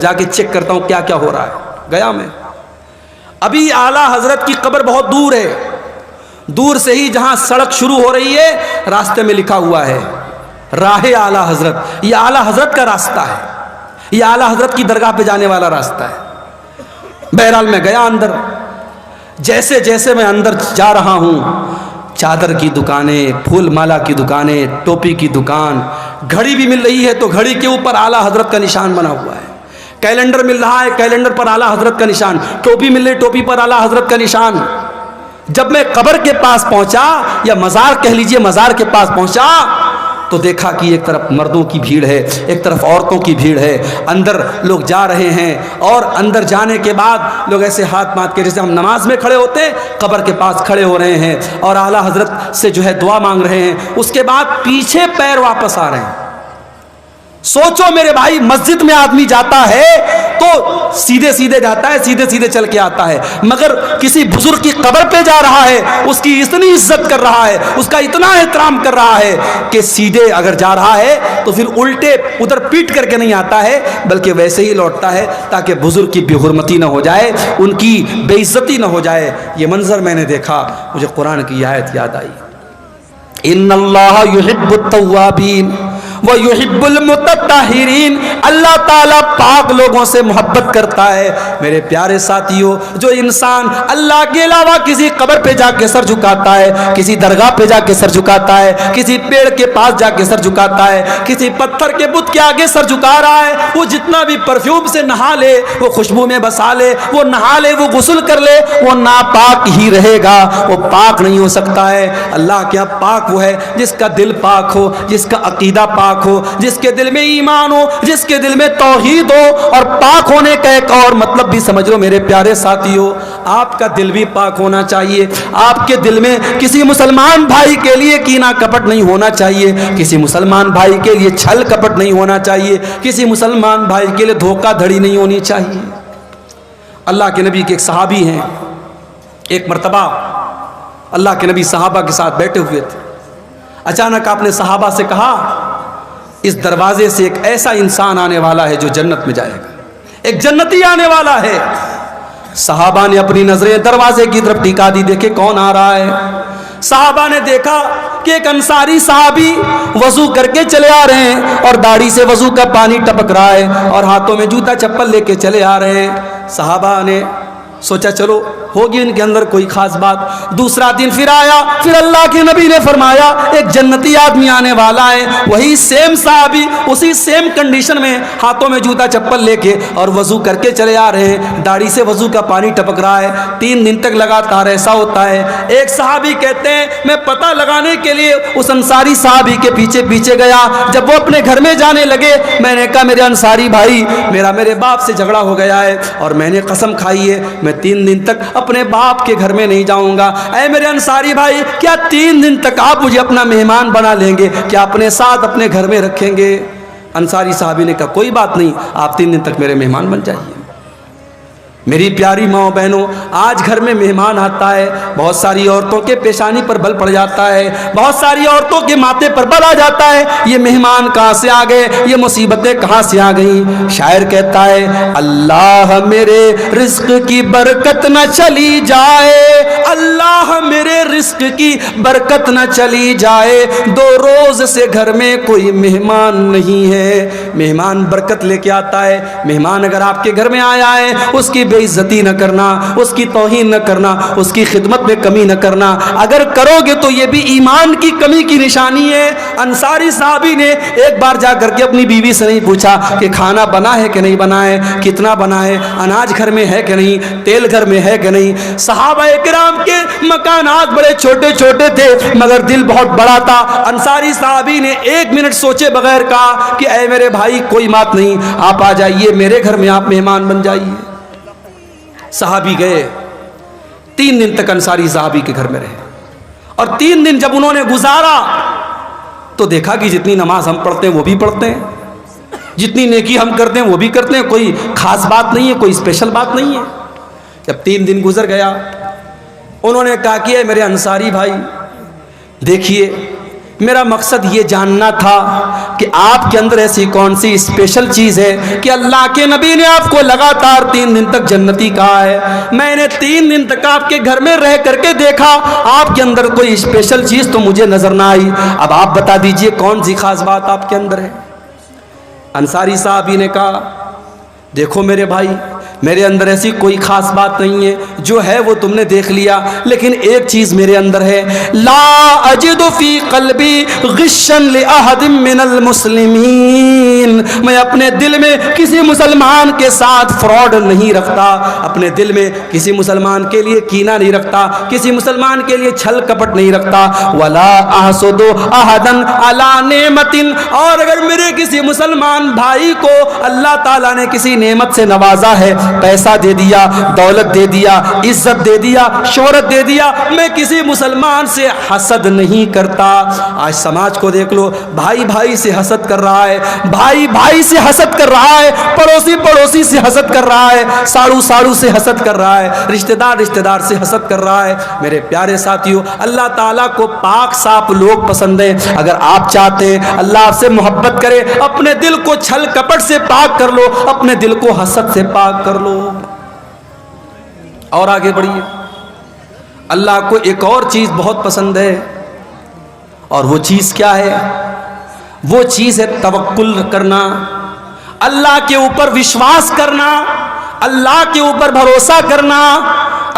جا کے چیک کرتا ہوں کیا کیا ہو رہا ہے. گیا میں. ابھی اعلیٰ حضرت کی قبر بہت دور ہے. دور سے ہی جہاں سڑک شروع ہو رہی ہے راستے میں لکھا ہوا ہے راہ اعلیٰ حضرت. یہ اعلیٰ حضرت کا راستہ ہے, یہ اعلیٰ حضرت کی درگاہ پہ جانے والا راستہ ہے. بہرحال میں گیا اندر. جیسے جیسے میں اندر جا رہا ہوں, چادر کی دکانیں, پھول مالا کی دکانیں, ٹوپی کی دکان, گھڑی بھی مل رہی ہے تو گھڑی کے اوپر اعلیٰ حضرت کا نشان بنا ہوا ہے. کیلنڈر مل رہا ہے, کیلنڈر پر اعلیٰ حضرت کا نشان. ٹوپی مل رہی, ٹوپی پر اعلیٰ حضرت کا نشان. جب میں قبر کے پاس پہنچا, یا مزار کہہ لیجئے, مزار کے پاس پہنچا تو دیکھا کہ ایک طرف مردوں کی بھیڑ ہے, ایک طرف عورتوں کی بھیڑ ہے. اندر لوگ جا رہے ہیں, اور اندر جانے کے بعد لوگ ایسے ہاتھ مات کے جیسے ہم نماز میں کھڑے ہوتے ہیں, قبر کے پاس کھڑے ہو رہے ہیں اور اعلیٰ حضرت سے جو ہے دعا مانگ رہے ہیں. اس کے بعد پیچھے پیر واپس آ رہے ہیں. سوچو میرے بھائی, مسجد میں آدمی جاتا ہے تو سیدھے سیدھے جاتا ہے, سیدھے سیدھے چل کے آتا ہے, مگر کسی بزرگ کی قبر پہ جا رہا ہے, اس کی اتنی عزت کر رہا ہے, اس کا اتنا احترام کر رہا ہے کہ سیدھے اگر جا رہا ہے تو پھر الٹے ادھر پیٹ کر کے نہیں آتا ہے, بلکہ ویسے ہی لوٹتا ہے تاکہ بزرگ کی بے حرمتی نہ ہو جائے, ان کی بے عزتی نہ ہو جائے. یہ منظر میں نے دیکھا, مجھے قرآن کی آیت یاد آئی, ان اللہ یحب التوابین وَيُحِبُّ الْمُتَطَّہِرِينَ. اللہ تعالیٰ پاک لوگوں سے محبت کرتا ہے. میرے پیارے ساتھیوں, جو انسان اللہ کے علاوہ کسی قبر پہ جا کے سر جھکاتا ہے, کسی درگاہ پہ جا کے سر جھکاتا ہے, کسی پیڑ کے پاس جا کے سر جھکاتا ہے, کسی پتھر کے بت کے آگے سر جھکا رہا ہے, وہ جتنا بھی پرفیوم سے نہا لے, وہ خوشبو میں بسا لے, وہ نہا لے, وہ غسل کر لے, وہ ناپاک ہی رہے گا, وہ پاک نہیں ہو سکتا ہے. اللہ کیا پاک وہ ہے جس کا دل پاک ہو, جس کا عقیدہ پاک ہو, جس کے دل میں ایمان ہو, جس کے دل میں توحید ہو. اور پاک ہونے کا ایک اور مطلب بھی سمجھ لو میرے پیارے ساتھیوں, آپ کا دل بھی پاک ہونا چاہیے. آپ کے دل میں کسی مسلمان بھائی کے لیے کینہ کپٹ نہیں ہونا چاہیے, کسی مسلمان بھائی کے لیے چھل کپٹ نہیں ہونا چاہیے, کسی مسلمان بھائی کے لیے دھوکہ دھڑی نہیں ہونی چاہیے. اللہ کے نبی کے ایک صحابی ہیں, ایک مرتبہ اللہ کے نبی صحابہ کے ساتھ بیٹھے ہوئے تھے. اچانک آپ نے صحابہ سے کہا, اس دروازے سے ایک ایسا انسان آنے والا ہے جو جنت میں جائے گا, ایک جنتی آنے والا ہے. صحابہ نے اپنی نظریں دروازے کی طرف ٹکا دی, دیکھے کون آ رہا ہے. صحابہ نے دیکھا کہ ایک انصاری صحابی وضو کر کے چلے آ رہے ہیں, اور داڑھی سے وضو کا پانی ٹپک رہا ہے, اور ہاتھوں میں جوتا چپل لے کے چلے آ رہے ہیں. صحابہ نے سوچا چلو ہوگی ان کے اندر کوئی خاص بات. دوسرا دن پھر آیا, پھر اللہ کے نبی نے فرمایا ایک جنتی آدمی آنے والا ہے. وہی سیم صحابی اسی سیم کنڈیشن میں ہاتھوں میں جوتا چپل لے کے اور وضو کر کے چلے آ رہے ہیں, داڑھی سے وضو کا پانی ٹپک رہا ہے. 3 دن تک لگاتار ایسا ہوتا ہے. ایک صحابی کہتے ہیں میں پتہ لگانے کے لیے اس انصاری صحابی کے پیچھے پیچھے گیا. جب وہ اپنے گھر میں جانے لگے, میں نے کہا میرے انصاری بھائی, میرے باپ سے جھگڑا ہو گیا ہے اور میں نے قسم کھائی ہے میں 3 دن تک اپنے باپ کے گھر میں نہیں جاؤں گا. اے میرے انصاری بھائی, کیا 3 دن تک آپ مجھے اپنا مہمان بنا لیں گے, کیا اپنے ساتھ اپنے گھر میں رکھیں گے؟ انصاری صحابی نے کہا کوئی بات نہیں, آپ 3 دن تک میرے مہمان بن جائیے. میری پیاری ماں بہنوں, آج گھر میں مہمان آتا ہے, بہت ساری عورتوں کے پیشانی پر بل پڑ جاتا ہے, بہت ساری عورتوں کے ماتھے پر بل آ جاتا ہے. یہ مہمان کہاں سے آ گئے, یہ مصیبتیں کہاں سے آ گئیں؟ شاعر کہتا ہے اللہ میرے رزق کی برکت نہ چلی جائے, اللہ میرے رزق کی برکت نہ چلی جائے, 2 روز سے گھر میں کوئی مہمان نہیں ہے. مہمان برکت لے کے آتا ہے. مہمان اگر آپ کے گھر میں آیا ہے, اس کی بے عزتی نہ کرنا, اس کی توہین نہ کرنا, اس کی خدمت میں کمی نہ کرنا. اگر کرو گے تو یہ بھی ایمان کی کمی کی نشانی ہے. انصاری صحابی نے ایک بار جا کر کے اپنی بیوی سے نہیں پوچھا کہ کھانا بنا ہے کہ نہیں بنا ہے, کتنا بنا ہے, اناج گھر میں ہے کہ نہیں, تیل گھر میں ہے کہ نہیں. صحابہ کرام کے مکانات بڑے چھوٹے چھوٹے تھے مگر دل بہت بڑا تھا. انصاری صحابی نے 1 منٹ سوچے بغیر کہا کہ اے میرے بھائی کوئی بات نہیں, آپ آ جائیے میرے گھر میں, آپ مہمان بن جائیے. صحابی گئے, 3 دن تک انصاری صحابی کے گھر میں رہے, اور 3 دن جب انہوں نے گزارا تو دیکھا کہ جتنی نماز ہم پڑھتے ہیں وہ بھی پڑھتے ہیں, جتنی نیکی ہم کرتے ہیں وہ بھی کرتے ہیں, کوئی خاص بات نہیں ہے, کوئی اسپیشل بات نہیں ہے. جب 3 دن گزر گیا, انہوں نے کہا کہ میرے انصاری بھائی دیکھیے میرا مقصد یہ جاننا تھا کہ آپ کے اندر ایسی کون سی اسپیشل چیز ہے کہ اللہ کے نبی نے آپ کو لگاتار 3 دن تک جنتی کہا ہے. میں نے 3 دن تک آپ کے گھر میں رہ کر کے دیکھا, آپ کے اندر کوئی اسپیشل چیز تو مجھے نظر نہ آئی. اب آپ بتا دیجئے کون سی خاص بات آپ کے اندر ہے. انصاری صاحبی نے کہا دیکھو میرے بھائی, میرے اندر ایسی کوئی خاص بات نہیں ہے, جو ہے وہ تم نے دیکھ لیا, لیکن ایک چیز میرے اندر ہے, لا اجد فی قلبی غشا لأحد من المسلمین. میں اپنے دل میں کسی مسلمان کے ساتھ فراڈ نہیں رکھتا, اپنے دل میں کسی مسلمان کے لیے کینہ نہیں رکھتا, کسی مسلمان کے لیے چھل کپٹ نہیں رکھتا. ولا احسد احدا علی نعمت, اور اگر میرے کسی مسلمان بھائی کو اللہ تعالیٰ نے کسی نعمت سے نوازا ہے, پیسہ دے دیا, دولت دے دیا, عزت دے دیا, شہرت دے دیا, میں کسی مسلمان سے حسد نہیں کرتا. آج سماج کو دیکھ لو, بھائی بھائی سے حسد کر رہا ہے, بھائی بھائی سے حسد کر رہا ہے, پڑوسی پڑوسی سے حسد کر رہا ہے, ساڑو ساڑو سے حسد کر رہا ہے, رشتہ دار سے حسد کر رہا ہے. میرے پیارے ساتھیوں, اللہ تعالیٰ کو پاک صاف لوگ پسند ہیں. اگر آپ چاہتے ہیں اللہ آپ سے محبت کرے, اپنے دل کو چھل کپٹ سے پاک کر لو, اپنے دل کو حسد سے پاک کر لو. اور آگے بڑھیے. اللہ کو ایک اور چیز بہت پسند ہے, اور وہ چیز کیا ہے؟ وہ چیز ہے توکل کرنا, اللہ کے اوپر وشواس کرنا, اللہ کے اوپر بھروسہ کرنا.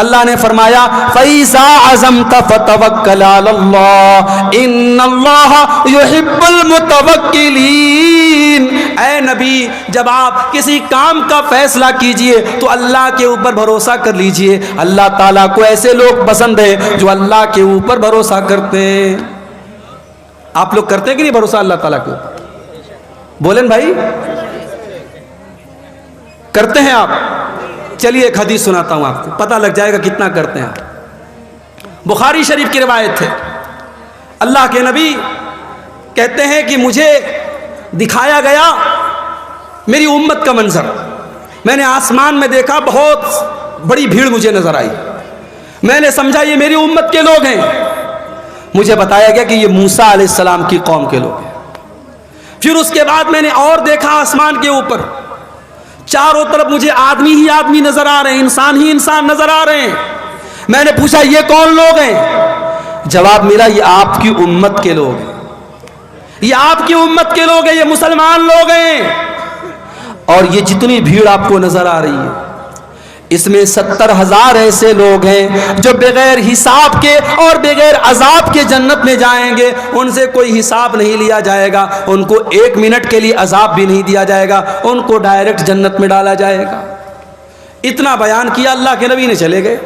اللہ نے فرمایا فَإِذَا عَزَمْتَ فَتَوَكَّلْ عَلَى اللَّهِ إِنَّ اللَّهَ يُحِبُّ الْمُتَوَكِّلِينَ. اے نبی, جب آپ کسی کام کا فیصلہ کیجئے تو اللہ کے اوپر بھروسہ کر لیجئے. اللہ تعالیٰ کو ایسے لوگ پسند ہیں جو اللہ کے اوپر بھروسہ کرتے ہیں. آپ لوگ کرتے ہیں کہ نہیں بھروسہ اللہ تعالیٰ کے اوپر؟ بولیں بھائی, کرتے ہیں آپ؟ چلیے ایک حدیث سناتا ہوں آپ کو, پتہ لگ جائے گا کتنا کرتے ہیں آپ. بخاری شریف کی روایت ہے, اللہ کے نبی کہتے ہیں کہ مجھے دکھایا گیا میری امت کا منظر. میں نے آسمان میں دیکھا, بہت بڑی بھیڑ مجھے نظر آئی. میں نے سمجھا یہ میری امت کے لوگ ہیں. مجھے بتایا گیا کہ یہ موسیٰ علیہ السلام کی قوم کے لوگ ہیں. پھر اس کے بعد میں نے اور دیکھا آسمان کے اوپر, چاروں طرف مجھے آدمی ہی آدمی نظر آ رہے ہیں, انسان ہی انسان نظر آ رہے ہیں. میں نے پوچھا یہ کون لوگ ہیں؟ جواب ملا یہ آپ کی امت کے لوگ ہیں, یہ آپ کی امت کے لوگ ہیں, یہ مسلمان لوگ ہیں. اور یہ جتنی بھیڑ آپ کو نظر آ رہی ہے, اس میں 70,000 ایسے لوگ ہیں جو بغیر حساب کے اور بغیر عذاب کے جنت میں جائیں گے. ان سے کوئی حساب نہیں لیا جائے گا, ان کو 1 منٹ کے لیے عذاب بھی نہیں دیا جائے گا, ان کو ڈائریکٹ جنت میں ڈالا جائے گا. اتنا بیان کیا اللہ کے نبی نے, چلے گئے.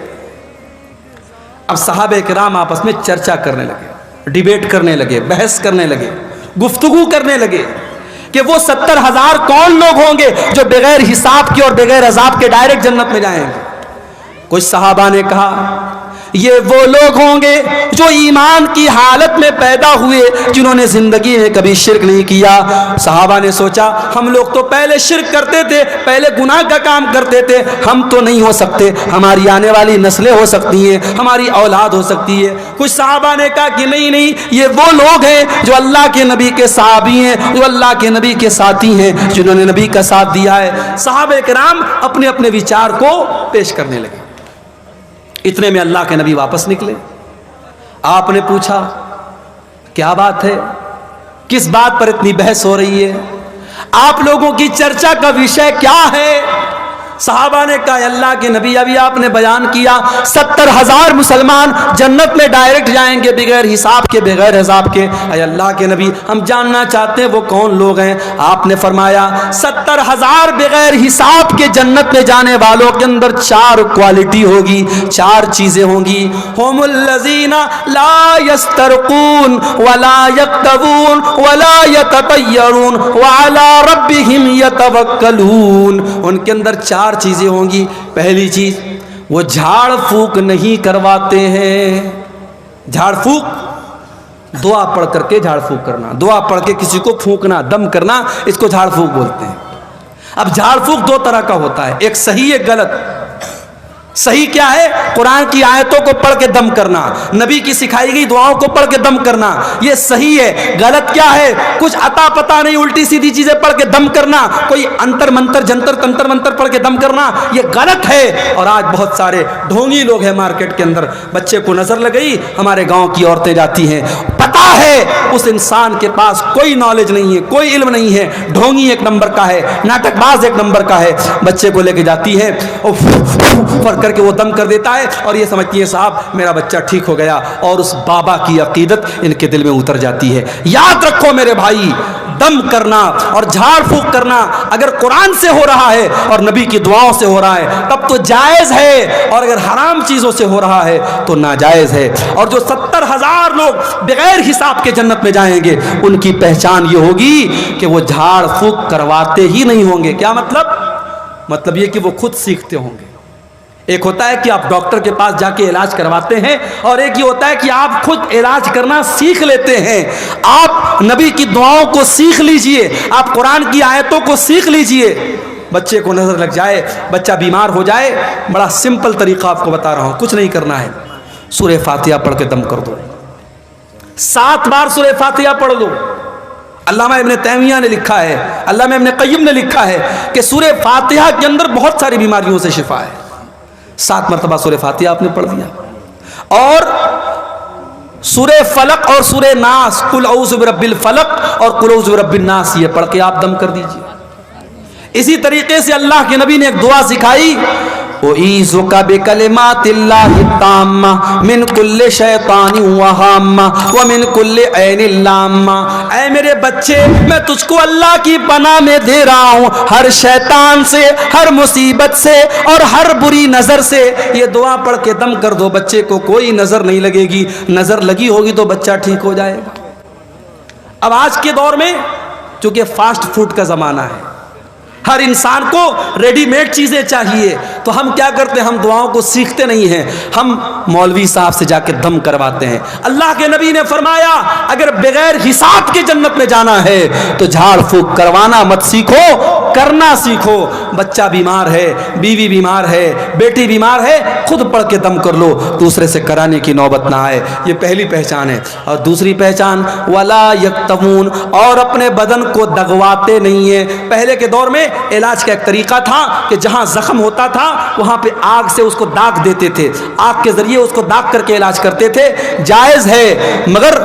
اب صحابہ کرام آپس میں چرچا کرنے لگے, ڈیبیٹ کرنے لگے, بحث کرنے لگے, گفتگو کرنے لگے کہ وہ 70,000 کون لوگ ہوں گے جو بغیر حساب کے اور بغیر عذاب کے ڈائریکٹ جنت میں جائیں گے. کچھ صحابہ نے کہا یہ وہ لوگ ہوں گے جو ایمان کی حالت میں پیدا ہوئے, جنہوں نے زندگی میں کبھی شرک نہیں کیا. صحابہ نے سوچا ہم لوگ تو پہلے شرک کرتے تھے, پہلے گناہ کا کام کرتے تھے, ہم تو نہیں ہو سکتے, ہماری آنے والی نسلیں ہو سکتی ہیں, ہماری اولاد ہو سکتی ہے. کچھ صحابہ نے کہا کہ نہیں, یہ وہ لوگ ہیں جو اللہ کے نبی کے صحابی ہیں, جو اللہ کے نبی کے ساتھی ہیں, جنہوں نے نبی کا ساتھ دیا ہے. صحابہ کرام اپنے اپنے وچار کو پیش کرنے لگے. اتنے میں اللہ کے نبی واپس نکلے. آپ نے پوچھا کیا بات ہے, کس بات پر اتنی بحث ہو رہی ہے, آپ لوگوں کی چرچا کا وشے کیا ہے؟ صحابہ نے کہا اللہ کے نبی ابھی آپ نے بیان کیا 70,000 مسلمان جنت میں ڈائریکٹ جائیں گے بغیر حساب کے, بغیر عذاب کے. اے اللہ کے نبی ہم جاننا چاہتے ہیں وہ کون لوگ ہیں. آپ نے فرمایا 70,000 بغیر حساب کے جنت میں جانے والوں کے اندر 4 کوالٹی ہوگی, 4 چیزیں ہوں گی. هم الذین لا یسترقون ولا یکتوون ولا یتطیرون وعلی ربهم یتوکلون. ان کے اندر 4 چیزیں ہوں گی. پہلی چیز وہ جھاڑ پھونک نہیں کرواتے ہیں. جھاڑ پھونک دعا پڑھ کر کے جھاڑ پھونک کرنا, دعا پڑھ کے کسی کو پھونکنا, دم کرنا, اس کو جھاڑ پھونک بولتے ہیں. اب جھاڑ پھونک 2 طرح کا ہوتا ہے, ایک صحیح ایک غلط. صحیح کیا ہے؟ قرآن کی آیتوں کو پڑھ کے دم کرنا، نبی کی سکھائی گئی دعاؤں کو پڑھ کے دم کرنا، یہ صحیح ہے۔ غلط کیا ہے؟ کچھ عطا پتہ نہیں الٹی سیدھی چیزیں پڑھ کے دم کرنا، کوئی انتر منتر جنتر تنتر منتر پڑھ کے دم کرنا، یہ غلط ہے۔ اور آج بہت سارے ڈھونگی لوگ ہیں مارکیٹ کے اندر، بچے کو نظر لگ گئی، ہمارے گاؤں کی عورتیں جاتی ہیں، پتہ ہے اس انسان کے پاس کوئی نالج نہیں ہے، کوئی علم نہیں ہے، ڈھونگی ایک نمبر کا ہے، ناٹک باز ایک نمبر کا ہے، بچے کو لے کے جاتی ہے اور کر کے وہ دم کر دیتا ہے، اور یہ سمجھتی ہے صاحب میرا بچہ ٹھیک ہو گیا، اور اس بابا کی عقیدت ان کے دل میں اتر جاتی ہے۔ یاد رکھو میرے بھائی، دم کرنا اور جھاڑ پھونک کرنا اگر قرآن سے ہو رہا ہے اور نبی کی دعاؤں سے ہو رہا ہے تب تو جائز ہے، اور اگر حرام چیزوں سے ہو رہا ہے تو ناجائز ہے۔ اور جو 70,000 لوگ بغیر حساب کے جنت میں جائیں گے، ان کی پہچان یہ ہوگی کہ وہ جھاڑ پھونک کرواتے ہی نہیں ہوں گے۔ کیا مطلب یہ کہ وہ خود سیکھتے ہوں گے۔ ایک ہوتا ہے کہ آپ ڈاکٹر کے پاس جا کے علاج کرواتے ہیں، اور ایک یہ ہوتا ہے کہ آپ خود علاج کرنا سیکھ لیتے ہیں۔ آپ نبی کی دعاؤں کو سیکھ لیجئے، آپ قرآن کی آیتوں کو سیکھ لیجئے۔ بچے کو نظر لگ جائے، بچہ بیمار ہو جائے، بڑا سمپل طریقہ آپ کو بتا رہا ہوں، کچھ نہیں کرنا ہے، سورہ فاتحہ پڑھ کے دم کر دو، 7 بار سورہ فاتحہ پڑھ لو۔ علامہ ابن تیمیہ نے لکھا ہے، علامہ ابن قیم نے لکھا ہے کہ سورہ فاتحہ کے اندر بہت ساری بیماریوں سے شفا ہے۔ 7 مرتبہ سورہ فاتحہ آپ نے پڑھ دیا، اور سورہ فلق اور سورہ ناس، قل اعوذ برب الفلق اور قل اعوذ برب الناس، یہ پڑھ کے آپ دم کر دیجئے۔ اسی طریقے سے اللہ کے نبی نے ایک دعا سکھائی، اعوذ بکلمات اللہ التامہ من کل شیطان وہامہ ومن کل عین لامہ۔ اے میرے بچے، میں تجھ کو اللہ کی پناہ میں دے رہا ہوں ہر شیطان سے، ہر مصیبت سے اور ہر بری نظر سے۔ یہ دعا پڑھ کے دم کر دو، بچے کو کوئی نظر نہیں لگے گی، نظر لگی ہوگی تو بچہ ٹھیک ہو جائے گا۔ اب آج کے دور میں چونکہ فاسٹ فوڈ کا زمانہ ہے، ہر انسان کو ریڈی میڈ چیزیں چاہیے، تو ہم کیا کرتے ہیں؟ ہم دعاؤں کو سیکھتے نہیں ہیں، ہم مولوی صاحب سے جا کے دم کرواتے ہیں۔ اللہ کے نبی نے فرمایا اگر بغیر حساب کے جنت میں جانا ہے تو جھاڑ پھونک کروانا مت سیکھو، کرنا سیکھو۔ بچہ بیمار ہے، بیوی بیمار ہے، بیٹی بیمار ہے، خود پڑھ کے دم کر لو، دوسرے سے کرانے کی نوبت نہ آئے۔ یہ پہلی پہچان ہے۔ اور دوسری پہچان ولا یکتمون، اور اپنے بدن کو دغواتے نہیں ہیں۔ پہلے کے دور میں علاج کا ایک طریقہ تھا کہ جہاں زخم ہوتا تھا وہاں پہ آگ سے اس کو داغ دیتے تھے، آگ کے ذریعے اس کو داغ کر کے علاج کرتے تھے۔ جائز ہے مگر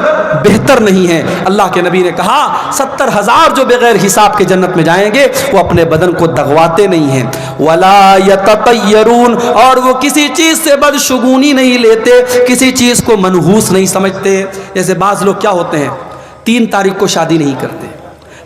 بہتر نہیں ہے۔ اللہ کے نبی نے کہا 70,000 جو بغیر حساب کے جنت میں جائیں گے وہ اپنے بدن کو دغواتے نہیں ہیں۔ ولا یتطیرون، اور وہ کسی چیز سے بدشگونی نہیں لیتے، کسی چیز کو منحوس نہیں سمجھتے۔ جیسے بعض لوگ کیا ہوتے ہیں، 3 تاریخ کو شادی نہیں کرتے،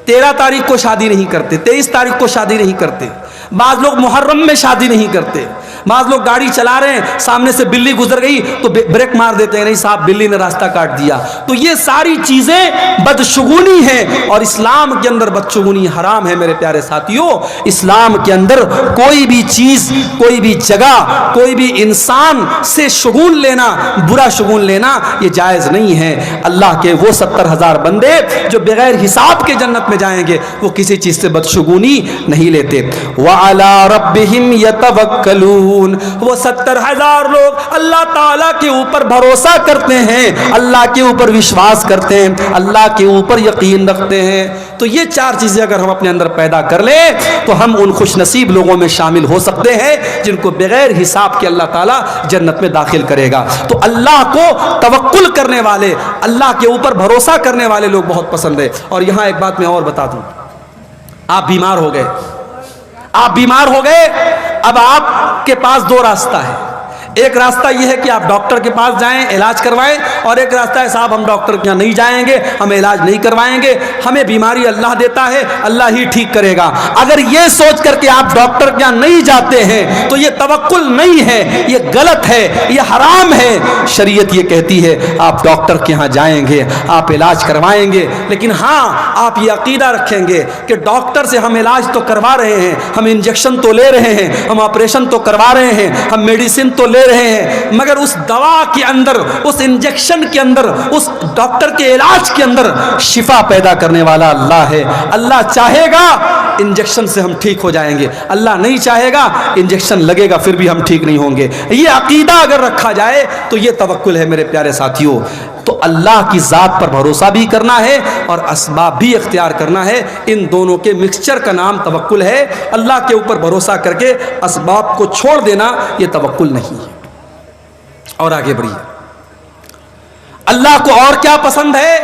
13 تاریخ کو شادی نہیں کرتے، 23 تاریخ کو شادی نہیں کرتے، بعض لوگ محرم میں شادی نہیں کرتے، بعض لوگ گاڑی چلا رہے ہیں سامنے سے بلی گزر گئی تو بریک مار دیتے ہیں، نہیں صاحب بلی نے راستہ کاٹ دیا۔ تو یہ ساری چیزیں بدشگونی ہیں، اور اسلام کے اندر بدشگونی حرام ہے۔ میرے پیارے ساتھیوں، اسلام کے اندر کوئی بھی چیز، کوئی بھی جگہ، کوئی بھی انسان سے شگون لینا، برا شگون لینا یہ جائز نہیں ہے۔ اللہ کے وہ 70,000 بندے جو بغیر حساب کے جنت میں جائیں گے وہ کسی چیز سے بدشگونی نہیں لیتے۔ وَعَلَىٰ رَبِّهِمْ يَتَوَكَّلُونَ، وہ 70,000 لوگ اللہ تعالیٰ کے اوپر بھروسہ کرتے ہیں، اللہ کے اوپر وشواس کرتے ہیں، اللہ کے اوپر یقین رکھتے ہیں۔ تو یہ 4 چیزیں اگر ہم اپنے اندر پیدا کر لیں تو ہم ان خوش نصیب لوگوں میں شامل ہو سکتے ہیں جن کو بغیر حساب کے اللہ تعالیٰ جنت میں داخل کرے گا۔ تو اللہ کو توکل کرنے والے، اللہ کے اوپر بھروسہ کرنے والے لوگ بہت پسند ہے۔ اور یہاں ایک بات میں اور بتا دوں، آپ بیمار ہو گئے، آپ بیمار ہو گئے، اب آپ کے پاس 2 راستہ ہے۔ ایک راستہ یہ ہے کہ آپ ڈاکٹر کے پاس جائیں، علاج کروائیں، اور ایک راستہ ہے صاحب ہم ڈاکٹر کے یہاں نہیں جائیں گے، ہم علاج نہیں کروائیں گے، ہمیں بیماری اللہ دیتا ہے، اللہ ہی ٹھیک کرے گا۔ اگر یہ سوچ کر کے آپ ڈاکٹر کے یہاں نہیں جاتے ہیں تو یہ توکل نہیں ہے، یہ غلط ہے، یہ حرام ہے۔ شریعت یہ کہتی ہے آپ ڈاکٹر کے یہاں جائیں گے، آپ علاج کروائیں گے، لیکن ہاں آپ یہ عقیدہ رکھیں گے کہ ڈاکٹر سے ہم علاج تو کروا رہے ہیں، ہم انجیکشن تو لے رہے ہیں، ہم آپریشن تو کروا رہے ہیں، ہم میڈیسن تو لے رہے ہیں، مگر اس دوا کے اندر، اس انجیکشن کے اندر، اس ڈاکٹر کے علاج کے اندر شفا پیدا کرنے والا اللہ ہے۔ اللہ چاہے گا انجیکشن سے ہم ٹھیک ہو جائیں گے. اللہ نہیں چاہے گا انجیکشن لگے گا پھر بھی ہم ٹھیک نہیں ہوں گے. یہ عقیدہ اگر رکھا جائے تو یہ توکل ہے میرے پیارے ساتھیوں. تو اللہ کی ذات پر بھروسہ بھی کرنا ہے اور اسباب بھی اختیار کرنا ہے. ان دونوں کے مکسچر کا نام توکل ہے. اللہ کے اوپر بھروسہ کر کے اسباب کو چھوڑ دینا یہ توکل نہیں ہے. اور آگے بڑھیے. اللہ کو اور کیا پسند ہے؟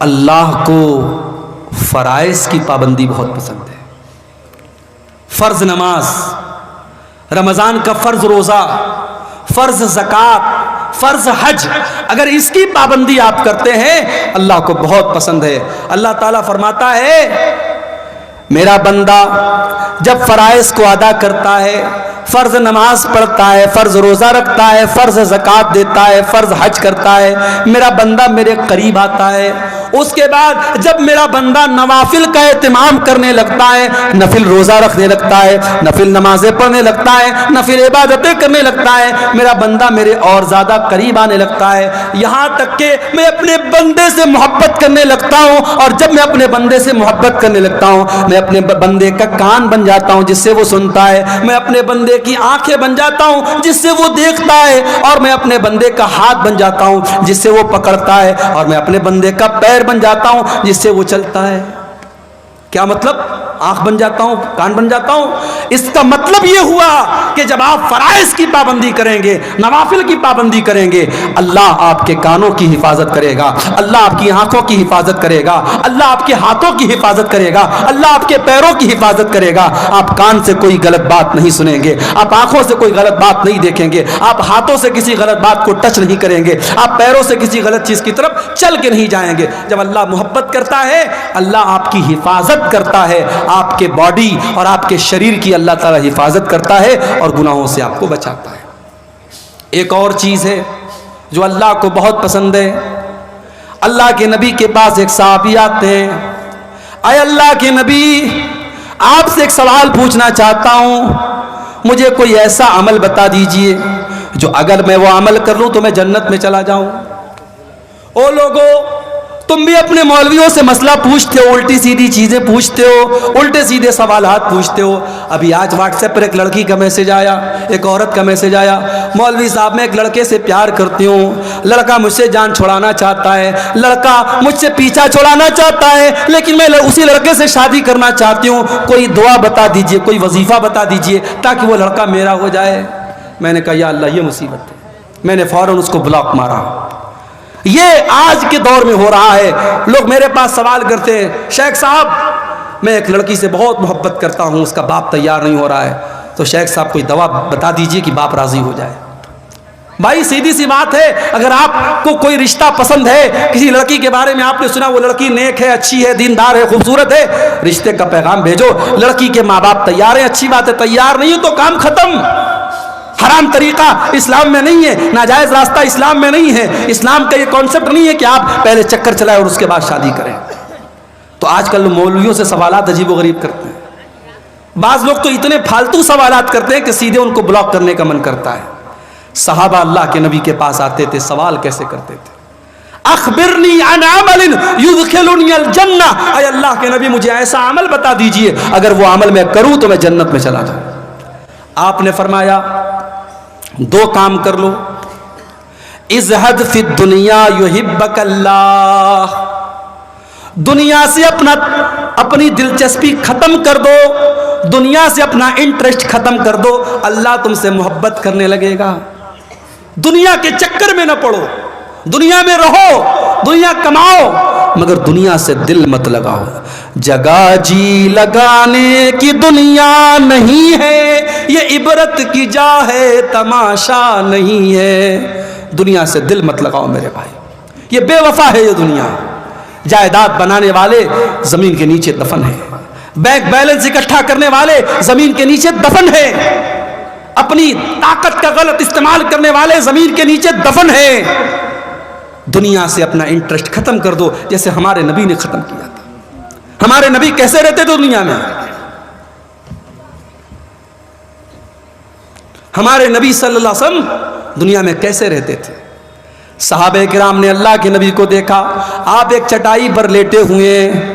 اللہ کو فرائض کی پابندی بہت پسند ہے. فرض نماز، رمضان کا فرض روزہ، فرض زکوٰۃ، فرض حج، اگر اس کی پابندی آپ کرتے ہیں اللہ کو بہت پسند ہے. اللہ تعالیٰ فرماتا ہے میرا بندہ جب فرائض کو ادا کرتا ہے، فرض نماز پڑھتا ہے، فرض روزہ رکھتا ہے، فرض زکوٰۃ دیتا ہے، فرض حج کرتا ہے، میرا بندہ میرے قریب آتا ہے. اس کے بعد جب میرا بندہ نوافل کا اہتمام کرنے لگتا ہے، نفل روزہ رکھنے لگتا ہے، نفل نمازیں پڑھنے لگتا ہے، نفل عبادتیں کرنے لگتا ہے، میرا بندہ میرے اور زیادہ قریب آنے لگتا ہے. یہاں تک کہ میں اپنے بندے سے محبت کرنے لگتا ہوں. اور جب میں اپنے بندے سے محبت کرنے لگتا ہوں میں اپنے بندے کا کان بن جاتا ہوں جس سے وہ سنتا ہے، میں اپنے بندے کی آنکھیں بن جاتا ہوں جس سے وہ دیکھتا ہے، اور میں اپنے بندے کا ہاتھ بن جاتا ہوں جس سے وہ پکڑتا ہے، اور میں اپنے بندے کا پیر بن جاتا ہوں جس سے وہ چلتا ہے. کیا مطلب؟ آنکھ بن جاتا ہوں، کان بن جاتا ہوں. اس کا مطلب یہ ہوا کہ جب آپ فرائض کی پابندی کریں گے، نوافل کی پابندی کریں گے، اللہ آپ کے کانوں کی حفاظت کرے گا، اللہ آپ کی آنکھوں کی حفاظت کرے گا، اللہ آپ کے ہاتھوں کی حفاظت کرے گا، اللہ آپ کے پیروں کی حفاظت کرے گا. آپ کان سے کوئی غلط بات نہیں سنیں گے، آپ آنکھوں سے کوئی غلط بات نہیں دیکھیں گے، آپ ہاتھوں سے کسی غلط بات کو ٹچ نہیں کریں گے، آپ پیروں سے کسی غلط چیز کی طرف چل کے نہیں جائیں گے. جب اللہ محبت کرتا ہے اللہ آپ کی حفاظت کرتا ہے، آپ کے باڈی اور آپ کے شریر کی اللہ تعالیٰ حفاظت کرتا ہے اور گناہوں سے آپ کو بچاتا ہے. ایک اور چیز ہے جو اللہ کو بہت پسند ہے. اللہ کے نبی کے پاس ایک صحابی آتے ہیں، اے اللہ کے نبی آپ سے ایک سوال پوچھنا چاہتا ہوں، مجھے کوئی ایسا عمل بتا دیجئے جو اگر میں وہ عمل کر لوں تو میں جنت میں چلا جاؤں. او لوگو تم بھی اپنے مولویوں سے مسئلہ پوچھتے ہو، الٹی سیدھی چیزیں پوچھتے ہو، الٹے سیدھے سوالات پوچھتے ہو. ابھی آج واٹس ایپ پر ایک لڑکی کا میسج آیا، ایک عورت کا میسج آیا، مولوی صاحب میں ایک لڑکے سے پیار کرتی ہوں، لڑکا مجھ سے جان چھڑانا چاہتا ہے، لڑکا مجھ سے پیچھا چھڑانا چاہتا ہے، لیکن میں اسی لڑکے سے شادی کرنا چاہتی ہوں، کوئی دعا بتا دیجئے، کوئی وظیفہ بتا دیجئے تاکہ وہ لڑکا میرا ہو جائے. میں نے کہا یا اللہ یہ مصیبت ہے. میں نے فوراً اس کو بلاک مارا. یہ آج کے دور میں ہو رہا ہے. لوگ میرے پاس سوال کرتے ہیں شیخ صاحب میں ایک لڑکی سے بہت محبت کرتا ہوں، اس کا باپ تیار نہیں ہو رہا ہے، تو شیخ صاحب کوئی دوا بتا دیجئے کہ باپ راضی ہو جائے. بھائی سیدھی سی بات ہے، اگر آپ کو کوئی رشتہ پسند ہے، کسی لڑکی کے بارے میں آپ نے سنا وہ لڑکی نیک ہے، اچھی ہے، دیندار ہے، خوبصورت ہے، رشتے کا پیغام بھیجو. لڑکی کے ماں باپ تیار ہیں، اچھی بات ہے، تیار نہیں ہے تو کام ختم. حرام طریقہ اسلام میں نہیں ہے، ناجائز راستہ اسلام میں نہیں ہے. اسلام کا یہ کانسیپٹ نہیں ہے کہ آپ پہلے چکر چلائیں اور اس کے بعد شادی کریں. تو آج کل مولویوں سے سوالات عجیب و غریب کرتے ہیں. بعض لوگ تو اتنے فالتو سوالات کرتے ہیں کہ سیدھے ان کو بلاک کرنے کا من کرتا ہے. صحابہ اللہ کے نبی کے پاس آتے تھے، سوال کیسے کرتے تھے؟ اخبرنی عن عمل یدخلنی الجنہ، اے اللہ کے نبی مجھے ایسا عمل بتا دیجئے اگر وہ عمل میں کروں تو میں جنت میں چلا جاؤں. آپ نے فرمایا دو کام کر لو، ازہد فی الدنیا یحبک اللہ، دنیا سے اپنی دلچسپی ختم کر دو، دنیا سے اپنا انٹرسٹ ختم کر دو، اللہ تم سے محبت کرنے لگے گا. دنیا کے چکر میں نہ پڑو، دنیا میں رہو، دنیا کماؤ، مگر دنیا سے دل مت لگاؤ. جگہ جی لگانے کی دنیا نہیں ہے، یہ عبرت کی جا ہے، تماشا نہیں ہے. دنیا سے دل مت لگاؤ میرے بھائی، یہ بے وفا ہے. یہ دنیا جائیداد بنانے والے زمین کے نیچے دفن ہیں، بینک بیلنس اکٹھا کرنے والے زمین کے نیچے دفن ہیں، اپنی طاقت کا غلط استعمال کرنے والے زمین کے نیچے دفن ہیں. دنیا سے اپنا انٹرسٹ ختم کر دو جیسے ہمارے نبی نے ختم کیا تھا. ہمارے نبی کیسے رہتے تھے دنیا میں؟ ہمارے نبی صلی اللہ علیہ وسلم دنیا میں کیسے رہتے تھے؟ صحابہ کرام نے اللہ کے نبی کو دیکھا، آپ ایک چٹائی پر لیٹے ہوئے ہیں،